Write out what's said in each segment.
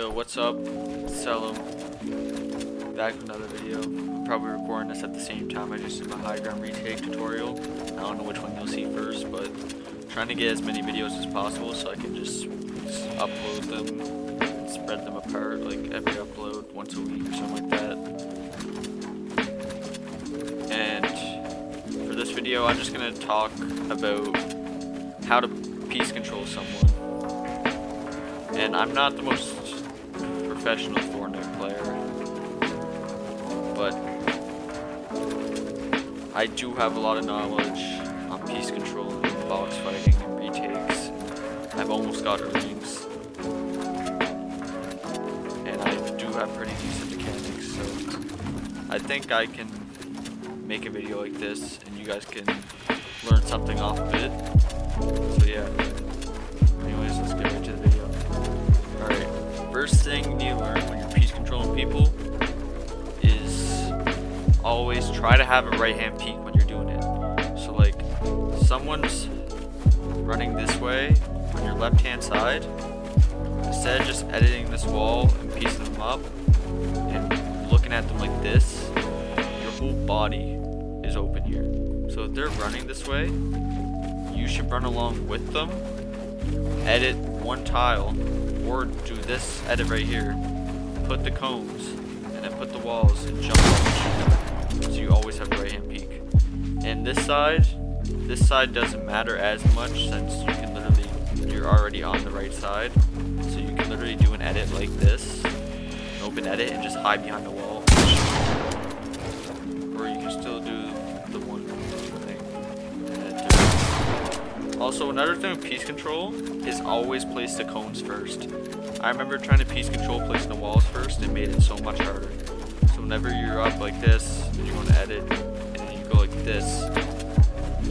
Yo, what's up? Selim. Back with another video. I'm probably recording this at the same time I just did my high ground retake tutorial. I don't know which one you'll see first, but I'm trying to get as many videos as possible so I can just upload them and spread them apart, like every upload once a week or something like that. And for this video, I'm just gonna talk about how to piece control someone. And I'm not the most professional Fortnite player, but I do have a lot of knowledge on piece control and box fighting and retakes. I've almost got earnings, and I do have pretty decent mechanics, so I think I can make a video like this and you guys can learn something off of it. So yeah, anyways, let's get right to the video. Alright, first thing you need to learn when you're piece controlling people is always try to have a right hand peek when you're doing it. So like, someone's running this way on your left hand side, instead of just editing this wall and piecing them up and looking at them like this, your whole body is open here. So if they're running this way, you should run along with them, edit one tile, or do this edit right here, put the cones, and then put the walls and jump up, so you always have right hand peek. And this side doesn't matter as much since you can literally, you're already on the right side, so you can literally do an edit like this, an open edit, and just hide behind the wall. Or you can still do the one thing. Also, another thing with piece control is always place the cones first. I remember trying to piece control placing the walls first, and it made it so much harder. So whenever you're up like this, and you want to edit, and then you go like this,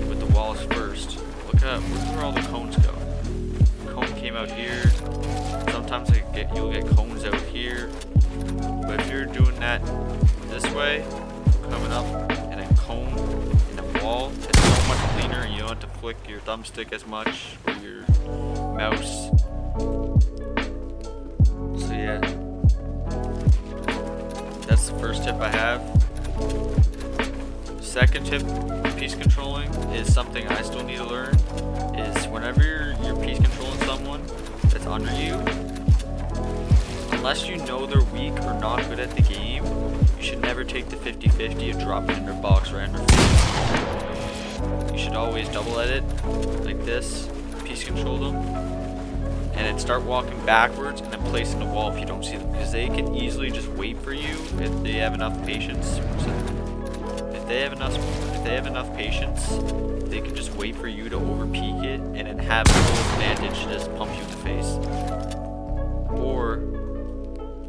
with the walls first, look at where all the cones go. Cone came out here, sometimes you'll get cones out here, but if you're doing that this way, coming up, and a cone and a wall, it's so much cleaner and you don't have to flick your thumbstick as much, or your mouse. So yeah, that's the first tip I have. Second tip for piece controlling is something I still need to learn, is whenever you're piece controlling someone that's under you, unless you know they're weak or not good at the game, you should never take the 50-50 and drop it in their box right in their face. You should always double edit like this, piece control them, and then start walking backwards and then placing the wall if you don't see them, because they can easily just wait for you if they have enough patience. If they have enough patience, they can just wait for you to over peek it and then have the full advantage to just pump you in the face. Or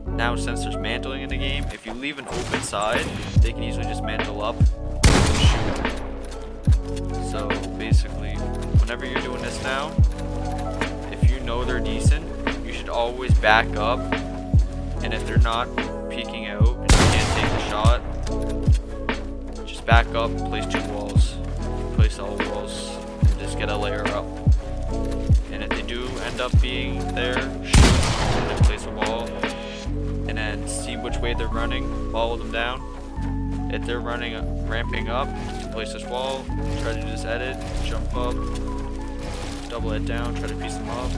now, since there's mantling in the game, if you leave an open side, they can easily just mantle up and shoot. So basically, whenever you're doing this now, if you know they're decent, you should always back up, and if they're not peeking out and you can't take the shot, just back up, place two walls, place all walls, and just get a layer up. And if they do end up being there, shoot, and then place a wall, and then see which way they're running, follow them down. If they're ramping up, place this wall, try to do this edit, jump up, double it down, try to piece them up.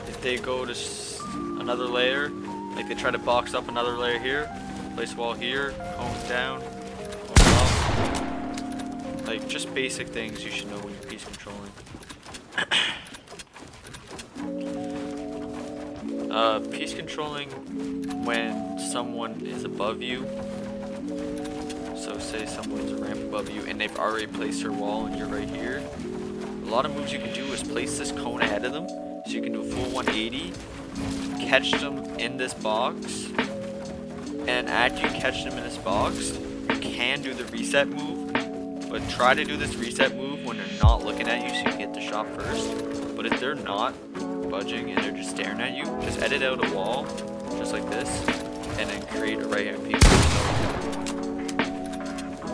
If they go to another layer, like they try to box up another layer here, place wall here, cones down, cone up. Like just basic things you should know when you're piece controlling. Piece controlling when someone is above you. So say someone's a ramp above you and they've already placed their wall and you're right here. A lot of moves you can do is place this cone ahead of them, so you can do a full 180, catch them in this box, and after you catch them in this box, you can do the reset move, but try to do this reset move when they're not looking at you so you can get the shot first. But if they're not budging and they're just staring at you, just edit out a wall just like this and then create a right hand peek.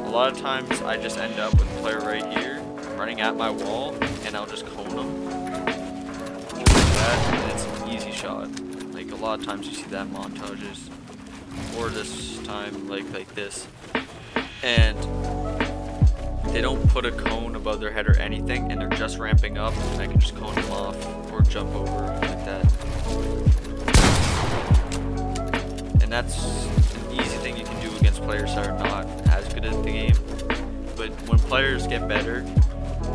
A lot of times I just end up with a player right here running at my wall, and I'll just cone them that, and it's an easy shot. Like a lot of times you see that in montages, or this time like this, and they don't put a cone above their head or anything, and they're just ramping up, and I can just cone them off or jump over like that. And that's an easy thing you can do against players that are not as good at the game. But when players get better,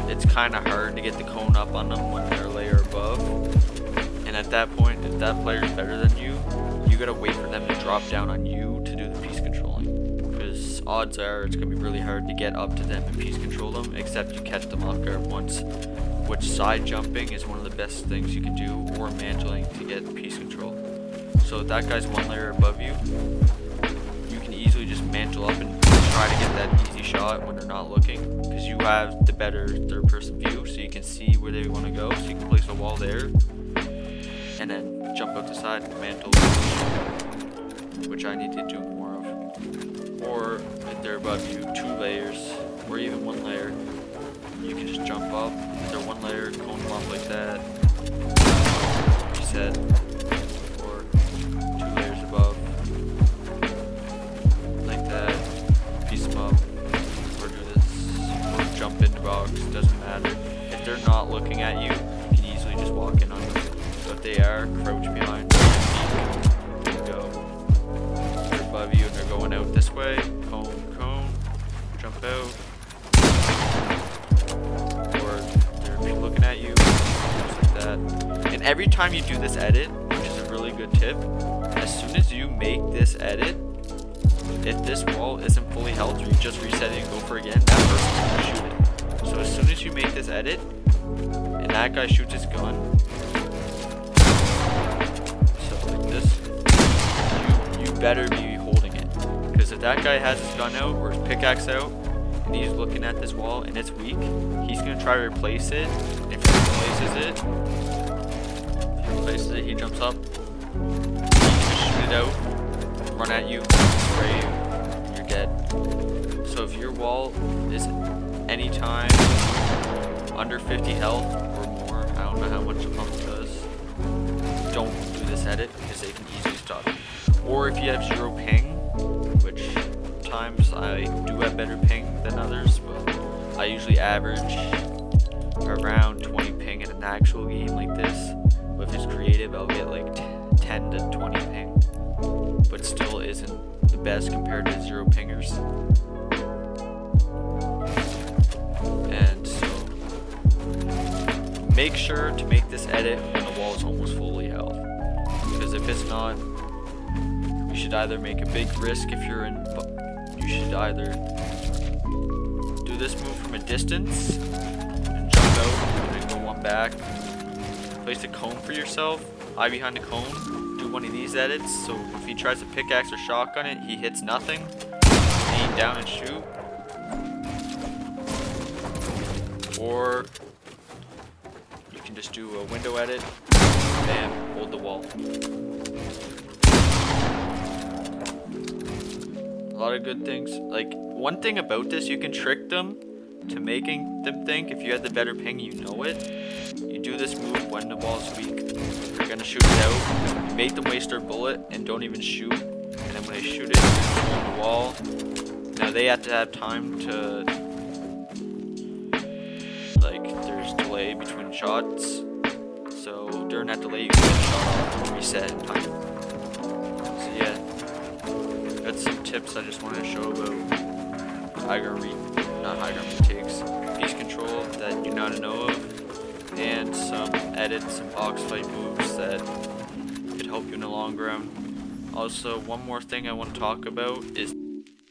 it's kind of hard to get the cone up on them when they're a layer above. And at that point, if that player's better than you, you gotta wait for them to drop down on you to do the piece controlling. Because odds are it's gonna be really hard to get up to them and piece control them, except you catch them off guard once. Which side jumping is one of the best things you can do, or mantling to get piece control. So if that guy's one layer above you, you can easily just mantle up and try to get that easy shot when they're not looking, because you have the better third person view, so you can see where they want to go, so you can place a wall there and then jump out the side and mantle, which I need to do more of. Or if they're above you, 2 layers or even 1 layer, you can just jump up. If they're 1 layer, cone them up like that, reset, or 2 layers above like that, piece them up, or do this, or jump into box, doesn't matter. If they're not looking at you, you can easily just walk in on them. So if they are, crouch behind, there you go. If they're above you and they're going out this way, cone, jump out. Or they're looking at you, just like that. And every time you do this edit, which is a really good tip, as soon as you make this edit, if this wall isn't fully held, or you just reset it and go for it again, that person's gonna shoot it. So as soon as you make this edit, and that guy shoots his gun, so like this, you better be holding it. Because if that guy has his gun out, or his pickaxe out, and he's looking at this wall and it's weak, he's going to try to replace it. And if he replaces it, he jumps up, he can shoot it out, run at you, spray you, you're dead. So if your wall is anytime under 50 health or more, I don't know how much a pump does, don't do this edit, because they can easily stop you. Or if you have 0 ping, which times I do have better ping than others, but I usually average around 20 ping in an actual game like this. But if it's creative, I'll get like 10 to 20 ping, but still isn't the best compared to 0 pingers. And so make sure to make this edit when the wall is almost fully held, because if it's not, you should either make a big risk if you're in. You should either do this move from a distance and jump out and then go 1 back. Place a cone for yourself, eye behind the cone, do one of these edits, so if he tries to pickaxe or shotgun it, he hits nothing. Aim down and shoot. Or you can just do a window edit, bam, hold the wall. A lot of good things. Like, one thing about this, you can trick them to making them think if you had the better ping, you know it. You do this move when the wall is weak, you're gonna shoot it out, you make them waste their bullet and don't even shoot, and then when they shoot it, you hold the wall. Now they have to have time to, like, there's delay between shots, so during that delay you can get a shot off and reset in time. So yeah, that's some tips I just wanted to show about high ground retakes, piece control that you now know of, and some edits and box fight moves that could help you in the long run. Also, one more thing I want to talk about is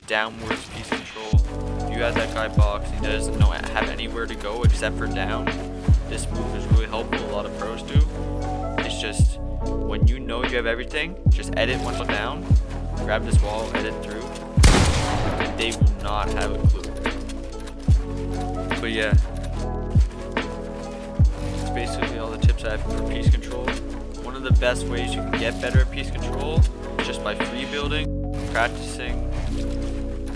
downwards piece control. If you have that guy box, he doesn't have anywhere to go except for down, this move is really helpful. A lot of pros do. It's just when you know you have everything, just edit one down, grab this wall, edit through, and they will not have a clue. But yeah, that's basically all the tips I have for piece control. One of the best ways you can get better at piece control is just by free building, practicing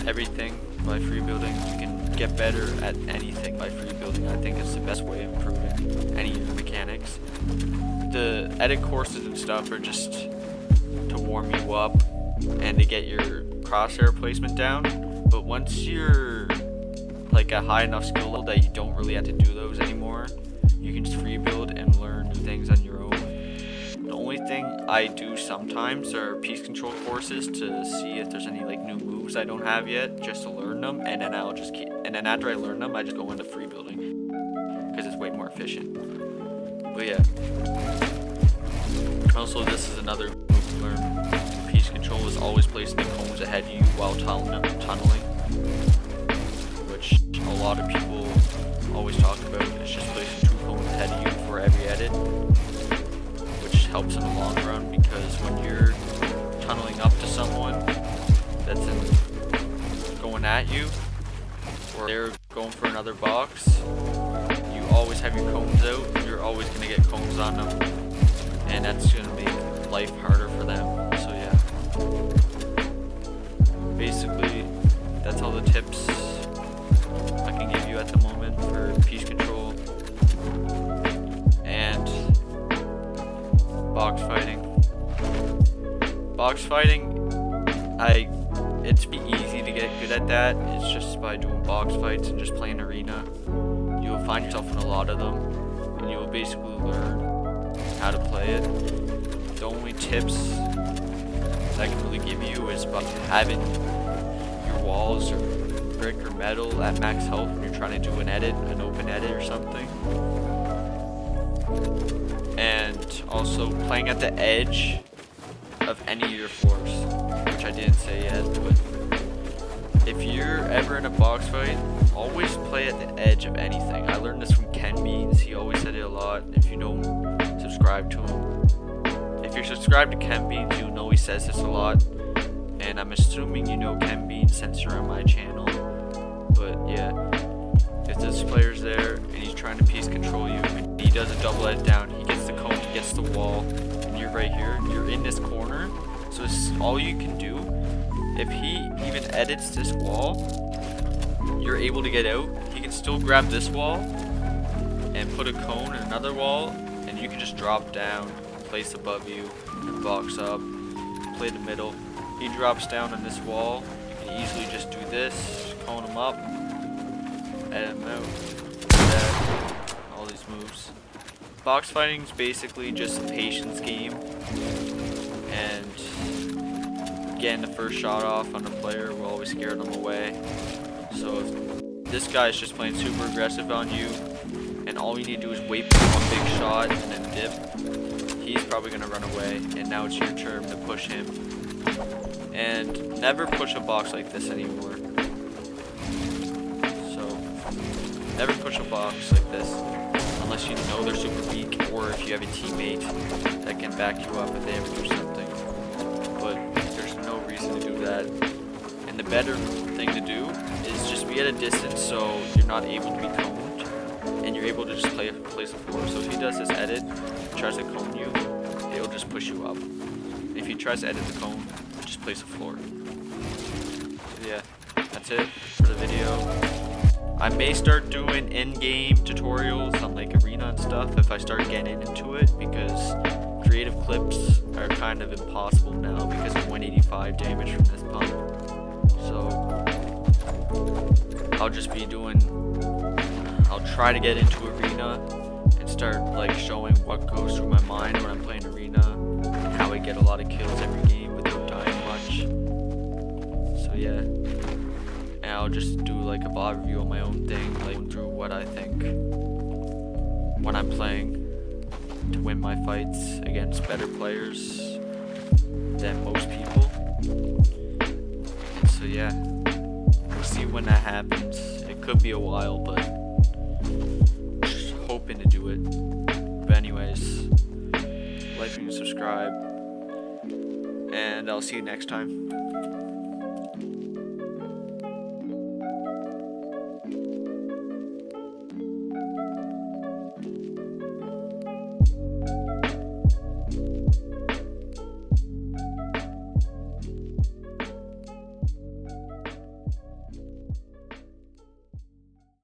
everything by free building. You can get better at anything by free building. I think it's the best way of improving any mechanics. The edit courses and stuff are just to warm you up and to get your crosshair placement down. But once you're like a high enough skill level that you don't really have to do those anymore, you can just free build and learn new things on your own. The only thing I do sometimes are piece control courses to see if there's any like new moves I don't have yet, just to learn them, and then I'll just keep, and then after I learn them, I just go into free building because it's way more efficient. But yeah. Also, this is another move to learn. Piece control is always placing the cones ahead of you while tunneling, which a lot of people always talk about. It's just placing 2 cones ahead of you for every edit, which helps in the long run, because when you're tunneling up to someone that's going at you, or they're going for another box, you always have your cones out. You're always going to get cones on them, and that's going to make life harder for them. So yeah, basically that's all the tips I can give you at the moment for piece control and box fighting. Box fighting, it's easy to get good at that. It's just by doing box fights and just playing arena. You'll find yourself in a lot of them, and you'll basically learn how to play it. The only tips that I can really give you is about having your walls or brick or metal at max health when you're trying to do an open edit or something. And also playing at the edge of any of your floors, which I didn't say yet, but if you're ever in a box fight, always play at the edge of anything. I learned this from Ken Beans. He always said it a lot. If you don't subscribe to him, if you're subscribed to Ken Beans, you'll know he says this a lot, and I'm assuming you know Ken Beans since you're on my channel. But yeah, if this player's there and he's trying to piece control you, and he does a double edit down, he gets the cone, he gets the wall, and you're right here, you're in this corner, so it's all you can do. If he even edits this wall, you're able to get out. He can still grab this wall and put a cone in another wall, and you can just drop down, place above you, and box up, play the middle. He drops down on this wall, you can easily just do this, cone him up, edit him out, that, all these moves. Box fighting is basically just a patience game, and getting the first shot off on the player will always scare them away. So if this guy's just playing super aggressive on you, and all you need to do is wait for one big shot and then dip, he's probably going to run away, and now it's your turn to push him. And never push a box like this anymore. So never push a box like this unless you know they're super weak, or if you have a teammate that can back you up if they ever do something. But there's no reason to do that. And the better thing to do is just be at a distance so you're not able to be coned, and you're able to just place a floor. So if he does this edit, tries to cone you, it'll just push you up. If he tries to edit the cone, just place a floor. So yeah, that's it for the video. I may start doing in-game tutorials on like arena and stuff if I start getting into it, because creative clips are kind of impossible now because of 185 damage from this pump. So I'll try to get into arena and start like showing what goes through my mind when I'm playing arena, and how I get a lot of kills every game without dying much. So yeah, and I'll just do like a VOD review on my own thing, like through what I think when I'm playing to win my fights against better players than most people. And so yeah, we'll see when that happens. It could be a while, but just hoping to do it. But anyways, like and subscribe, and I'll see you next time.